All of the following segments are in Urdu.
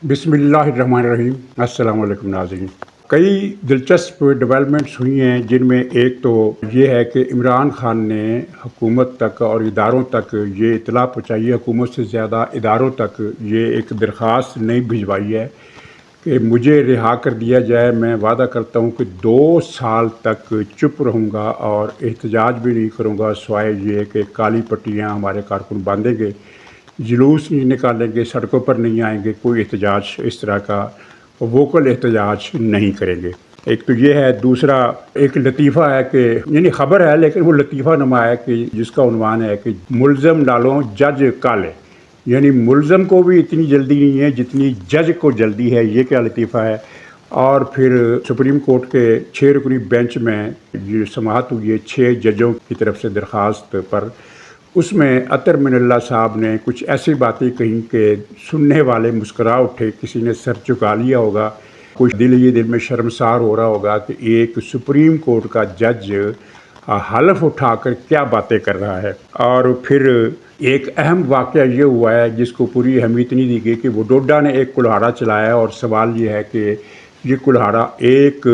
بسم اللہ الرحمن الرحیم۔ السلام علیکم ناظرین۔ کئی دلچسپ ڈیولپمنٹس ہوئی ہیں، جن میں ایک تو یہ ہے کہ عمران خان نے حکومت تک اور اداروں تک یہ اطلاع پہنچائی ہے، حکومت سے زیادہ اداروں تک یہ ایک درخواست نہیں بھجوائی ہے کہ مجھے رہا کر دیا جائے۔ میں وعدہ کرتا ہوں کہ 2 سال تک چپ رہوں گا اور احتجاج بھی نہیں کروں گا، سوائے یہ کہ کالی پٹیاں ہمارے کارکن باندھیں گے، جلوس نہیں نکالیں گے، سڑکوں پر نہیں آئیں گے، کوئی احتجاج اس طرح کا ووکل احتجاج نہیں کریں گے۔ ایک تو یہ ہے۔ دوسرا ایک لطیفہ ہے کہ یعنی خبر ہے لیکن وہ لطیفہ نما ہے کہ جس کا عنوان ہے کہ ملزم ڈالو جج کالے، یعنی ملزم کو بھی اتنی جلدی نہیں ہے جتنی جج کو جلدی ہے۔ یہ کیا لطیفہ ہے؟ اور پھر سپریم کورٹ کے 6 رکنی بینچ میں یہ سماعت ہوئی ہے 6 ججوں کی طرف سے درخواست پر۔ اس میں عطر من اللہ صاحب نے کچھ ایسی باتیں کہیں کہ سننے والے مسکرا اٹھے، کسی نے سر چکا لیا ہوگا، کچھ دل میں شرمسار ہو رہا ہوگا کہ ایک سپریم کورٹ کا جج حلف اٹھا کر کیا باتیں کر رہا ہے۔ اور پھر ایک اہم واقعہ یہ ہوا ہے جس کو پوری اہمیت نہیں دی گئی کہ وہ ڈوڈا نے ایک کلہاڑا چلایا، اور سوال یہ ہے کہ یہ کلہاڑا ایک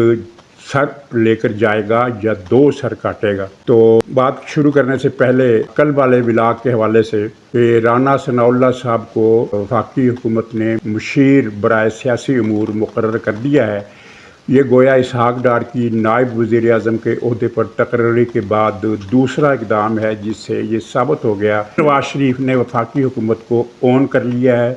سر لے کر جائے گا یا 2 سر کاٹے گا۔ تو بات شروع کرنے سے پہلے کل والے ولاگ کے حوالے سے کہ رانا ثناء اللہ صاحب کو وفاقی حکومت نے مشیر برائے سیاسی امور مقرر کر دیا ہے۔ یہ گویا اسحاق ڈار کی نائب وزیر اعظم کے عہدے پر تقرری کے بعد دوسرا اقدام ہے، جس سے یہ ثابت ہو گیا نواز شریف نے وفاقی حکومت کو اون کر لیا ہے،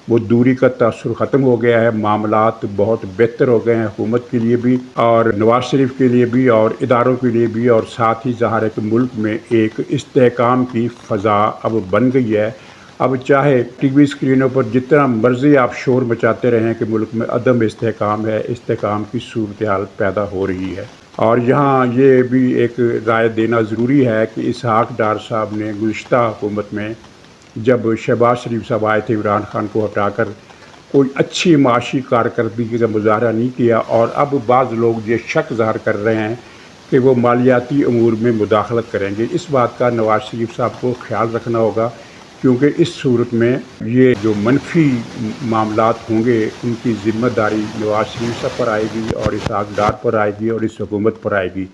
وہ دوری کا تاثر ختم ہو گیا ہے، معاملات بہت بہتر ہو گئے ہیں حکومت کے لیے بھی اور نواز شریف کے لیے بھی اور اداروں کے لیے بھی، اور ساتھ ہی ظاہر ہے کہ ملک میں ایک استحکام کی فضا اب بن گئی ہے۔ اب چاہے ٹی وی اسکرینوں پر جتنا مرضی آپ شور مچاتے رہیں کہ ملک میں عدم استحکام ہے، استحکام کی صورتحال پیدا ہو رہی ہے۔ اور یہاں یہ بھی ایک رائے دینا ضروری ہے کہ اسحاق ڈار صاحب نے گزشتہ حکومت میں جب شہباز شریف صاحب آئے تھے عمران خان کو ہٹا کر، کوئی اچھی معاشی کارکردگی کا مظاہرہ نہیں کیا، اور اب بعض لوگ یہ شک ظاہر کر رہے ہیں کہ وہ مالیاتی امور میں مداخلت کریں گے۔ اس بات کا نواز شریف صاحب کو خیال رکھنا ہوگا، کیونکہ اس صورت میں یہ جو منفی معاملات ہوں گے ان کی ذمہ داری نواز شریف صاحب پر آئے گی اور اسحاق ڈار پر آئے گی اور اس حکومت پر آئے گی۔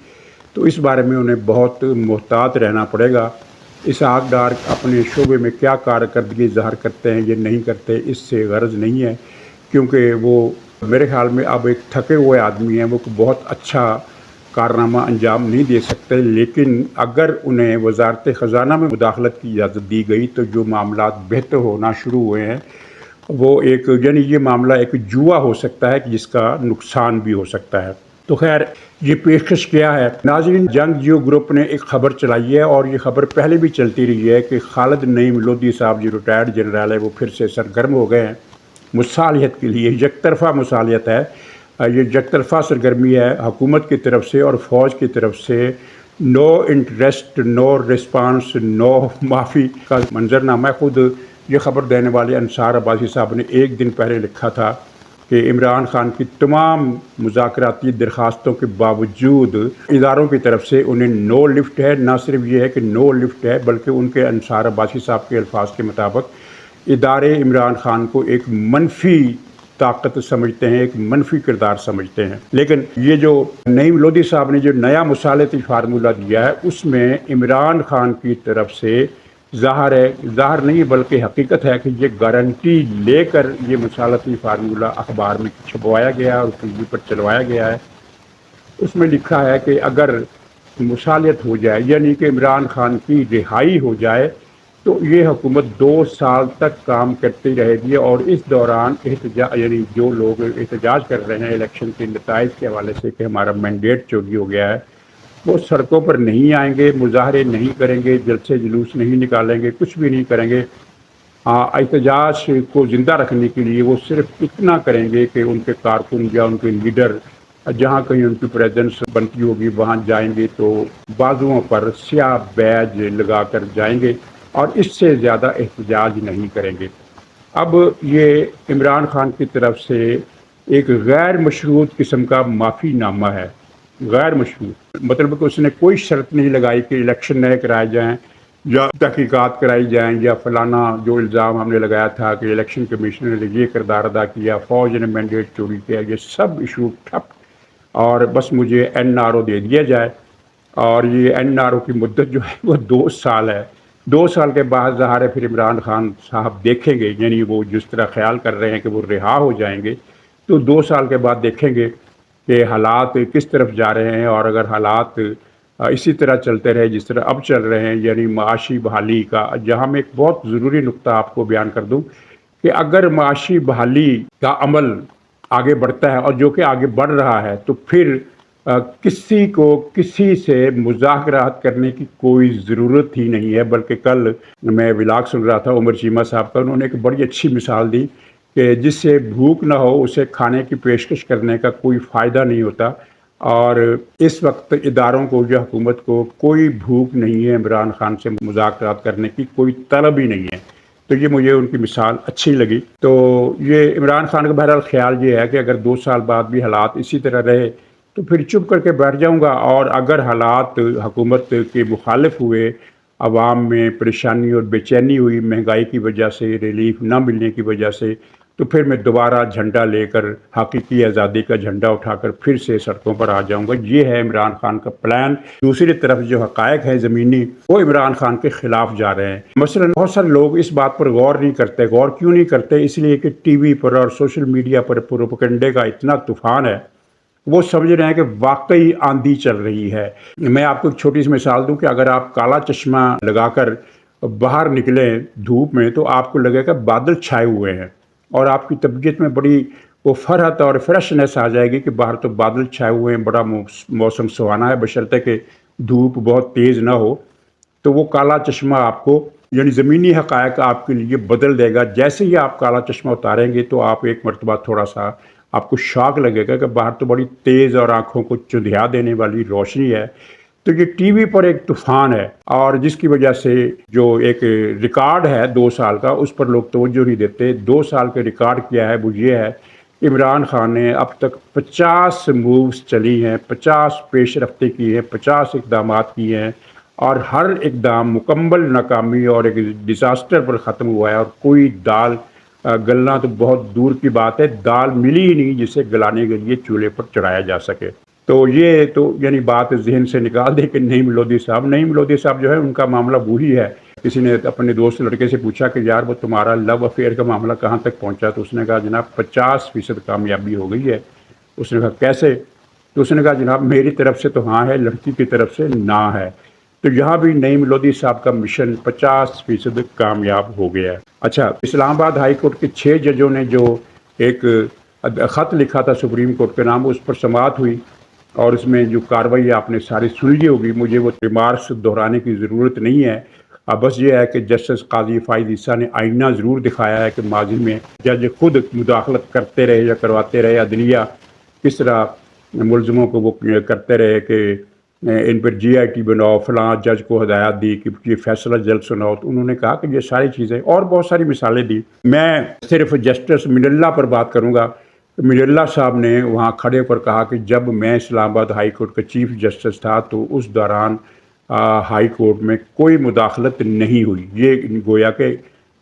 تو اس بارے میں انہیں بہت محتاط رہنا پڑے گا۔ اسحاق ڈار اپنے شعبے میں کیا کارکردگی ظاہر کرتے ہیں، یہ نہیں کرتے، اس سے غرض نہیں ہے، کیونکہ وہ میرے خیال میں اب ایک تھکے ہوئے آدمی ہیں، وہ بہت اچھا کارنامہ انجام نہیں دے سکتے۔ لیکن اگر انہیں وزارت خزانہ میں مداخلت کی اجازت دی گئی تو جو معاملات بہتر ہونا شروع ہوئے ہیں وہ ایک یعنی یہ معاملہ ایک جوا ہو سکتا ہے جس کا نقصان بھی ہو سکتا ہے۔ تو خیر یہ پیشکش کیا ہے ناظرین، جنگ جیو گروپ نے ایک خبر چلائی ہے، اور یہ خبر پہلے بھی چلتی رہی ہے کہ خالد نعیم لودھی صاحب جو ریٹائرڈ جنرل ہے وہ پھر سے سرگرم ہو گئے ہیں مصالحت کے لیے۔ یک طرفہ مصالحت ہے، یہ یک طرفہ سرگرمی ہے حکومت کی طرف سے اور فوج کی طرف سے۔ نو انٹرسٹ، نو رسپانس، نو معافی کا منظرنامہ۔ خود یہ خبر دینے والے انصار عباسی صاحب نے ایک دن پہلے لکھا تھا کہ عمران خان کی تمام مذاکراتی درخواستوں کے باوجود اداروں کی طرف سے انہیں نو لفٹ ہے۔ نہ صرف یہ ہے کہ نو لفٹ ہے بلکہ ان کے انصار عباسی صاحب کے الفاظ کے مطابق ادارے عمران خان کو ایک منفی طاقت سمجھتے ہیں، ایک منفی کردار سمجھتے ہیں۔ لیکن یہ جو نعیم لودھی صاحب نے جو نیا مصالحتی فارمولہ دیا ہے اس میں عمران خان کی طرف سے ظاہر نہیں بلکہ حقیقت ہے کہ یہ گارنٹی لے کر یہ مصالحتی فارمولہ اخبار میں چھپوایا گیا اور ٹی وی پر چلوایا گیا ہے۔ اس میں لکھا ہے کہ اگر مصالحت ہو جائے یعنی کہ عمران خان کی رہائی ہو جائے تو یہ حکومت 2 سال تک کام کرتی رہے گی، اور اس دوران یعنی جو لوگ احتجاج کر رہے ہیں الیکشن کے نتائج کے حوالے سے کہ ہمارا مینڈیٹ چوری ہو گیا ہے، وہ سڑکوں پر نہیں آئیں گے، مظاہرے نہیں کریں گے، جلسے جلوس نہیں نکالیں گے، کچھ بھی نہیں کریں گے۔ احتجاج کو زندہ رکھنے کے لیے وہ صرف اتنا کریں گے کہ ان کے کارکن یا ان کے لیڈر جہاں کہیں ان کی پریزنس بنتی ہوگی وہاں جائیں گے تو بازوؤں پر سیاہ بیج لگا کر جائیں گے، اور اس سے زیادہ احتجاج نہیں کریں گے۔ اب یہ عمران خان کی طرف سے ایک غیر مشروط قسم کا معافی نامہ ہے۔ غیر مشروط مطلب کہ اس نے کوئی شرط نہیں لگائی کہ الیکشن نئے کرائے جائیں یا تحقیقات کرائی جائیں، یا فلانا جو الزام ہم نے لگایا تھا کہ الیکشن کمیشنر نے یہ کردار ادا کیا، فوج نے مینڈیٹ چوری کیا، یہ سب ایشو ٹھپ، اور بس مجھے این آر او دے دیا جائے۔ اور یہ این آر او کی مدت جو ہے وہ 2 سال ہے۔ 2 سال کے بعد ظاہر ہے پھر عمران خان صاحب دیکھیں گے، یعنی وہ جس طرح خیال کر رہے ہیں کہ وہ رہا ہو جائیں گے، تو 2 سال کے بعد دیکھیں گے کہ حالات کس طرف جا رہے ہیں۔ اور اگر حالات اسی طرح چلتے رہے جس طرح اب چل رہے ہیں، یعنی معاشی بحالی کا، جہاں میں ایک بہت ضروری نقطہ آپ کو بیان کر دوں کہ اگر معاشی بحالی کا عمل آگے بڑھتا ہے، اور جو کہ آگے بڑھ رہا ہے، تو پھر کسی کو کسی سے مذاکرات کرنے کی کوئی ضرورت ہی نہیں ہے۔ بلکہ کل میں ولاگ سن رہا تھا عمر چیمہ صاحب کا، انہوں نے ایک بڑی اچھی مثال دی کہ جس سے بھوک نہ ہو اسے کھانے کی پیشکش کرنے کا کوئی فائدہ نہیں ہوتا۔ اور اس وقت اداروں کو، جو حکومت کو، کوئی بھوک نہیں ہے عمران خان سے مذاکرات کرنے کی، کوئی طلب ہی نہیں ہے۔ تو یہ مجھے ان کی مثال اچھی لگی۔ تو یہ عمران خان کا بہرحال خیال یہ ہے کہ اگر 2 سال بعد بھی حالات اسی طرح رہے تو پھر چپ کر کے بیٹھ جاؤں گا، اور اگر حالات حکومت کے مخالف ہوئے، عوام میں پریشانی اور بے چینی ہوئی مہنگائی کی وجہ سے، ریلیف نہ ملنے کی وجہ سے، تو پھر میں دوبارہ جھنڈا لے کر، حقیقی آزادی کا جھنڈا اٹھا کر پھر سے سڑکوں پر آ جاؤں گا۔ یہ ہے عمران خان کا پلان۔ دوسری طرف جو حقائق ہے زمینی، وہ عمران خان کے خلاف جا رہے ہیں۔ مثلا بہت سارے لوگ اس بات پر غور نہیں کرتے۔ غور کیوں نہیں کرتے؟ اس لیے کہ ٹی وی پر اور سوشل میڈیا پر پروپیگنڈے کا اتنا طوفان ہے، وہ سمجھ رہے ہیں کہ واقعی آندھی چل رہی ہے۔ میں آپ کو ایک چھوٹی سی مثال دوں کہ اگر آپ کالا چشمہ لگا کر باہر نکلیں دھوپ میں، تو آپ کو لگے گا بادل چھائے ہوئے ہیں، اور آپ کی طبیعت میں بڑی وہ فرحت اور فریشنس آ جائے گی کہ باہر تو بادل چھائے ہوئے ہیں، بڑا موسم سہانا ہے، بشرطے کہ دھوپ بہت تیز نہ ہو۔ تو وہ کالا چشمہ آپ کو، یعنی زمینی حقائق آپ کے لیے بدل دے گا۔ جیسے ہی آپ کالا چشمہ اتاریں گے تو آپ ایک مرتبہ تھوڑا سا آپ کو شاک لگے گا کہ باہر تو بڑی تیز اور آنکھوں کو چندھیا دینے والی روشنی ہے۔ تو یہ ٹی وی پر ایک طوفان ہے، اور جس کی وجہ سے جو ایک ریکارڈ ہے 2 سال کا، اس پر لوگ توجہ نہیں دیتے۔ 2 سال کا ریکارڈ کیا ہے؟ وہ یہ ہے، عمران خان نے اب تک 50 مووز چلی ہیں، 50 پیش رفتے کی ہیں، 50 اقدامات کیے ہیں، اور ہر اقدام مکمل ناکامی اور ایک ڈیزاسٹر پر ختم ہوا ہے۔ اور کوئی دال گلنا تو بہت دور کی بات ہے، دال ملی ہی نہیں جسے گلانے کے لیے چولہے پر چڑھایا جا سکے۔ تو یہ تو یعنی بات ذہن سے نکال دے کہ نعیم لودھی صاحب، نعیم لودھی صاحب جو ہے ان کا معاملہ وہی ہے۔ کسی نے اپنے دوست لڑکے سے پوچھا کہ یار وہ تمہارا لو افیئر کا معاملہ کہاں تک پہنچا؟ تو اس نے کہا جناب 50% کامیابی ہو گئی ہے۔ اس نے کہا کیسے؟ تو اس نے کہا جناب میری طرف سے تو ہاں ہے، لڑکی کی طرف سے نہ ہے۔ تو یہاں بھی نعیم لودھی صاحب کا مشن 50% کامیاب ہو گیا ہے۔ اچھا، اسلام آباد ہائی کورٹ کے 6 ججوں نے جو ایک خط لکھا تھا سپریم کورٹ کے نام، اس پر سماعت ہوئی، اور اس میں جو کارروائی آپ نے ساری سن لی ہوگی، مجھے وہ ریمارکس دہرانے کی ضرورت نہیں ہے۔ اب بس یہ ہے کہ جسٹس قاضی فائز عیسیٰ نے آئینہ ضرور دکھایا ہے کہ ماضی میں جج خود مداخلت کرتے رہے یا کرواتے رہے، عدلیہ کس طرح ملزموں کو وہ کرتے رہے کہ ان پر جی آئی ٹی بناؤ، فلاں جج کو ہدایات دی کہ یہ فیصلہ جلد سناؤ۔ تو انہوں نے کہا کہ یہ ساری چیزیں، اور بہت ساری مثالیں دی۔ میں صرف جسٹس من اللہ پر بات کروں گا۔ من اللہ صاحب نے وہاں کھڑے پر کہا کہ جب میں اسلام آباد ہائی کورٹ کا چیف جسٹس تھا تو اس دوران ہائی کورٹ میں کوئی مداخلت نہیں ہوئی۔ یہ گویا کہ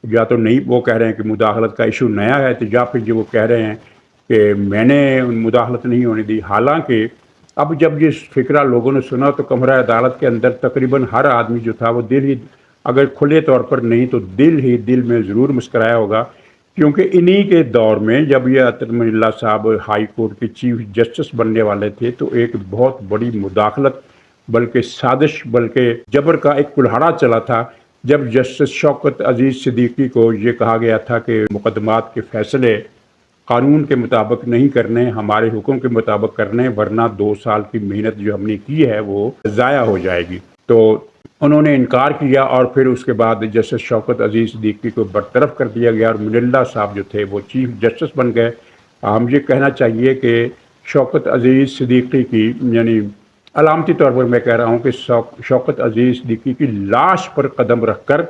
یا تو نہیں وہ کہہ رہے ہیں کہ مداخلت کا ایشو نیا ہے، تو یا پھر جو وہ کہہ رہے ہیں کہ میں نے مداخلت نہیں ہونے دی۔ حالانکہ اب جب یہ فکرہ لوگوں نے سنا تو کمرہ عدالت کے اندر تقریباً ہر آدمی جو تھا وہ دل ہی، اگر کھلے طور پر نہیں تو دل میں ضرور مسکرایا ہوگا، کیونکہ انہی کے دور میں جب یہ عطر من اللہ صاحب ہائی کورٹ کے چیف جسٹس بننے والے تھے تو ایک بہت بڑی مداخلت، بلکہ سازش، بلکہ جبر کا ایک کلہاڑا چلا تھا، جب جسٹس شوکت عزیز صدیقی کو یہ کہا گیا تھا کہ مقدمات کے فیصلے قانون کے مطابق نہیں کرنے، ہمارے حکم کے مطابق کرنے، ورنہ 2 سال کی محنت جو ہم نے کی ہے وہ ضائع ہو جائے گی۔ تو انہوں نے انکار کیا، اور پھر اس کے بعد جسٹس شوکت عزیز صدیقی کو برطرف کر دیا گیا، اور من اللہ صاحب جو تھے وہ چیف جسٹس بن گئے۔ ہم یہ کہنا چاہیے کہ شوکت عزیز صدیقی کی، یعنی علامتی طور پر میں کہہ رہا ہوں کہ شوکت عزیز صدیقی کی لاش پر قدم رکھ کر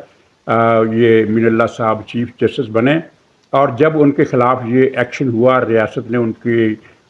یہ من اللہ صاحب چیف جسٹس بنے، اور جب ان کے خلاف یہ ایکشن ہوا، ریاست نے ان کی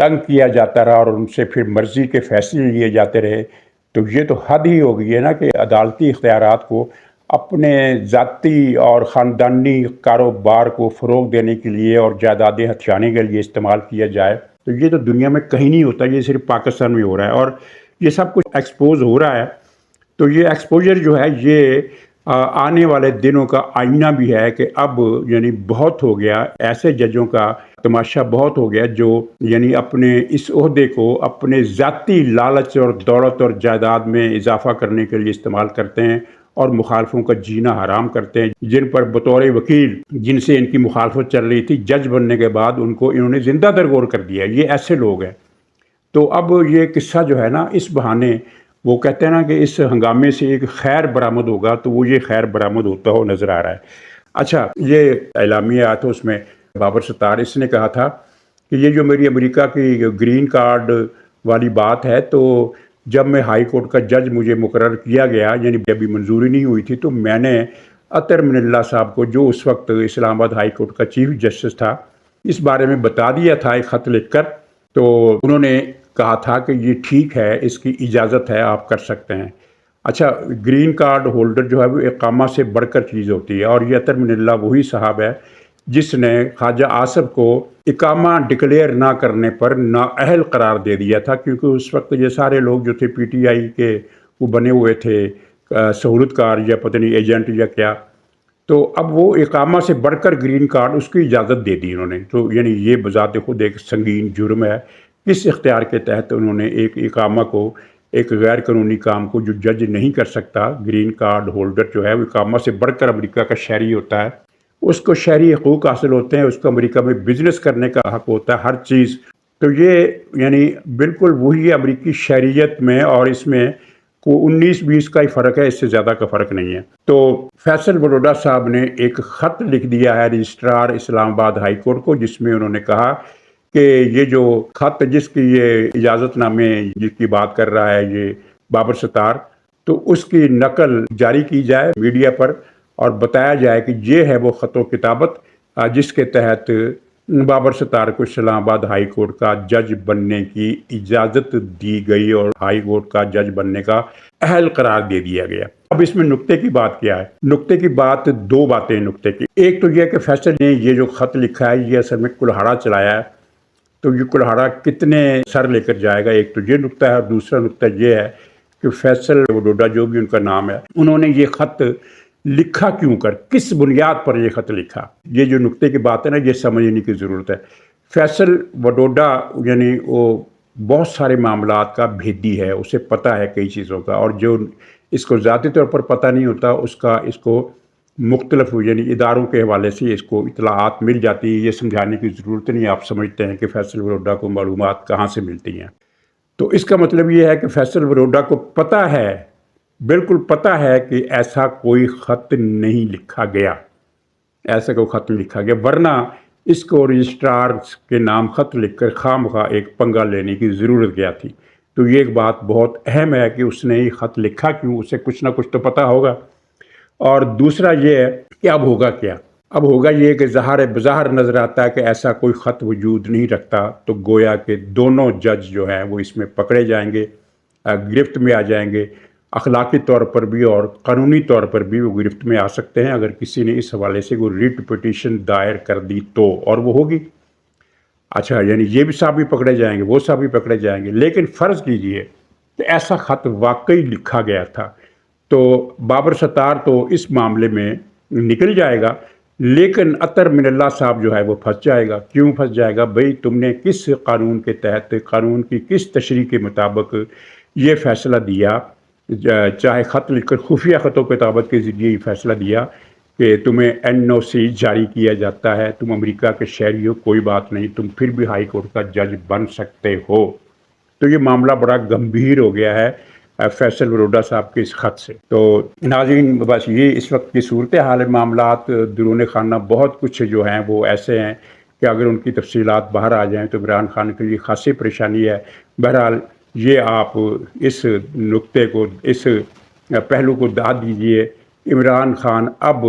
تنگ کیا جاتا رہا اور ان سے پھر مرضی کے فیصلے لیے جاتے رہے، تو یہ تو حد ہی ہو گئی ہے نا کہ عدالتی اختیارات کو اپنے ذاتی اور خاندانی کاروبار کو فروغ دینے کے لیے اور جائیدادیں ہتھیانے کے لیے استعمال کیا جائے۔ تو یہ تو دنیا میں کہیں نہیں ہوتا، یہ صرف پاکستان میں ہو رہا ہے اور یہ سب کچھ ایکسپوز ہو رہا ہے۔ تو یہ ایکسپوجر جو ہے یہ آنے والے دنوں کا آئینہ بھی ہے کہ اب یعنی بہت ہو گیا، ایسے ججوں کا تماشا بہت ہو گیا جو یعنی اپنے اس عہدے کو اپنے ذاتی لالچ اور دولت اور جائیداد میں اضافہ کرنے کے لیے استعمال کرتے ہیں اور مخالفوں کا جینا حرام کرتے ہیں، جن پر بطور وکیل جن سے ان کی مخالفت چل رہی تھی، جج بننے کے بعد ان کو انہوں نے زندہ درگور کر دیا۔ یہ ایسے لوگ ہیں۔ تو اب یہ قصہ جو ہے نا، اس بہانے وہ کہتے ہیں نا کہ اس ہنگامے سے ایک خیر برآمد ہوگا، تو وہ یہ خیر برآمد ہوتا ہو نظر آ رہا ہے۔ اچھا، یہ اعلامیہ آیا تھا، اس میں بابر ستار اس نے کہا تھا کہ یہ جو میری امریکہ کی گرین کارڈ والی بات ہے، تو جب میں ہائی کورٹ کا جج مجھے مقرر کیا گیا، یعنی ابھی منظوری نہیں ہوئی تھی، تو میں نے اطہر من اللہ صاحب کو، جو اس وقت اسلام آباد ہائی کورٹ کا چیف جسٹس تھا، اس بارے میں بتا دیا تھا ایک خط لکھ کر۔ تو انہوں نے کہا تھا کہ یہ ٹھیک ہے، اس کی اجازت ہے، آپ کر سکتے ہیں۔ اچھا، گرین کارڈ ہولڈر جو ہے وہ اقامہ سے بڑھ کر چیز ہوتی ہے، اور یہ اطہر من اللہ وہی صاحب ہے جس نے خواجہ آصف کو اقامہ ڈکلیئر نہ کرنے پر نااہل قرار دے دیا تھا، کیونکہ اس وقت یہ سارے لوگ جو تھے پی ٹی آئی کے وہ بنے ہوئے تھے سہولت کار یا پتہ نہیں ایجنٹ یا کیا، تو اب وہ اقامہ سے بڑھ کر گرین کارڈ اس کی اجازت دے دی انہوں نے۔ تو یعنی یہ بذات خود ایک سنگین جرم ہے۔ کس اختیار کے تحت انہوں نے ایک اقامہ کو، ایک غیر قانونی کام کو جو جج نہیں کر سکتا، گرین کارڈ ہولڈر جو ہے وہ اقامہ سے بڑھ کر امریکہ کا شہری ہوتا ہے، اس کو شہری حقوق حاصل ہوتے ہیں، اس کو امریکہ میں بزنس کرنے کا حق ہوتا ہے، ہر چیز۔ تو یہ یعنی بالکل وہی امریکی شہریت میں اور اس میں کو 19-20 کا ہی فرق ہے، اس سے زیادہ کا فرق نہیں ہے۔ تو فیصل وڈوڈا صاحب نے ایک خط لکھ دیا ہے رجسٹرار اسلام آباد ہائی کورٹ کو، جس میں انہوں نے کہا کہ یہ جو خط جس کی یہ اجازت نامے جس کی بات کر رہا ہے یہ بابر ستار، تو اس کی نقل جاری کی جائے میڈیا پر اور بتایا جائے کہ یہ ہے وہ خط و کتابت جس کے تحت بابر ستار کو اسلام آباد ہائی کورٹ کا جج بننے کی اجازت دی گئی اور ہائی کورٹ کا جج بننے کا اہل قرار دے دیا گیا۔ اب اس میں نقطے کی بات کیا ہے؟ نقطے کی بات، دو باتیں نقطے کی۔ ایک تو یہ کہ فیصل نے یہ جو خط لکھا ہے یہ اصل میں کلہاڑا چلایا ہے، تو یہ کلہاڑا کتنے سر لے کر جائے گا، ایک تو یہ نقطہ ہے، اور دوسرا نقطہ یہ ہے کہ فیصل وڈوڈا جو بھی ان کا نام ہے، انہوں نے یہ خط لکھا کیوں کر، کس بنیاد پر یہ خط لکھا، یہ جو نقطے کی بات ہے نا، یہ سمجھنے کی ضرورت ہے۔ فیصل وڈوڈا یعنی وہ بہت سارے معاملات کا بھیدی ہے، اسے پتہ ہے کئی چیزوں کا، اور جو اس کو ذاتی طور پر پتہ نہیں ہوتا اس کو مختلف یعنی اداروں کے حوالے سے اس کو اطلاعات مل جاتی ہیں۔ یہ سمجھانے کی ضرورت نہیں، آپ سمجھتے ہیں کہ فیصل وڈوڈا کو معلومات کہاں سے ملتی ہیں۔ تو اس کا مطلب یہ ہے کہ فیصل وڈوڈا کو پتہ ہے، بالکل پتہ ہے کہ ایسا کوئی خط نہیں لکھا گیا، ایسا کوئی خط نہیں لکھا گیا، ورنہ اس کو رجسٹرار کے نام خط لکھ کر خواہ مخواہ ایک پنگا لینے کی ضرورت کیا تھی۔ تو یہ ایک بات بہت اہم ہے کہ اس نے یہ خط لکھا کیوں، اسے کچھ نہ کچھ تو پتہ ہوگا۔ اور دوسرا یہ ہے کہ اب ہوگا کیا؟ اب ہوگا یہ کہ بظاہر نظر آتا ہے کہ ایسا کوئی خط وجود نہیں رکھتا، تو گویا کہ دونوں جج جو ہیں وہ اس میں پکڑے جائیں گے، گرفت میں آ جائیں گے، اخلاقی طور پر بھی اور قانونی طور پر بھی وہ گرفت میں آ سکتے ہیں اگر کسی نے اس حوالے سے کوئی ریٹ پٹیشن دائر کر دی تو، اور وہ ہوگی۔ اچھا، یعنی یہ بھی صاحب بھی پکڑے جائیں گے، وہ صاحب بھی پکڑے جائیں گے، لیکن فرض کیجئے کہ ایسا خط واقعی لکھا گیا تھا، تو بابر ستار تو اس معاملے میں نکل جائے گا، لیکن اطہر من اللہ صاحب جو ہے وہ پھنس جائے گا۔ کیوں پھنس جائے گا؟ بھئی تم نے کس قانون کے تحت، قانون کی کس تشریح کے مطابق یہ فیصلہ دیا، چاہے خط لکھ کر خفیہ خط و کتابت کے ذریعے یہ فیصلہ دیا کہ تمہیں NOC جاری کیا جاتا ہے، تم امریکہ کے شہری ہو، کوئی بات نہیں، تم پھر بھی ہائی کورٹ کا جج بن سکتے ہو۔ تو یہ معاملہ بڑا گمبھیر ہو گیا ہے فیصل وڈوڈا صاحب کے اس خط سے۔ تو ناظرین، بس یہ اس وقت کی صورتحال معاملات درون خانہ بہت کچھ جو ہیں وہ ایسے ہیں کہ اگر ان کی تفصیلات باہر آ جائیں تو عمران خان کے لیے خاصی پریشانی ہے۔ بہرحال یہ آپ اس نقطے کو، اس پہلو کو داد دیجئے، عمران خان اب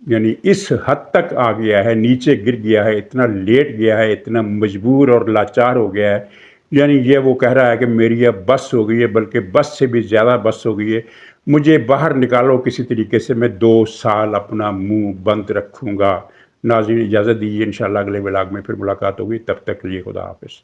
یعنی اس حد تک آ گیا ہے، نیچے گر گیا ہے، اتنا لیٹ گیا ہے، اتنا مجبور اور لاچار ہو گیا ہے، یعنی یہ وہ کہہ رہا ہے کہ میری اب بس ہو گئی ہے، بلکہ بس سے بھی زیادہ بس ہو گئی ہے، مجھے باہر نکالو کسی طریقے سے، میں 2 سال اپنا منہ بند رکھوں گا۔ ناظرین اجازت دیجیے، انشاءاللہ اگلے ولاگ میں پھر ملاقات ہوگی، تب تک کے لیے خدا حافظ۔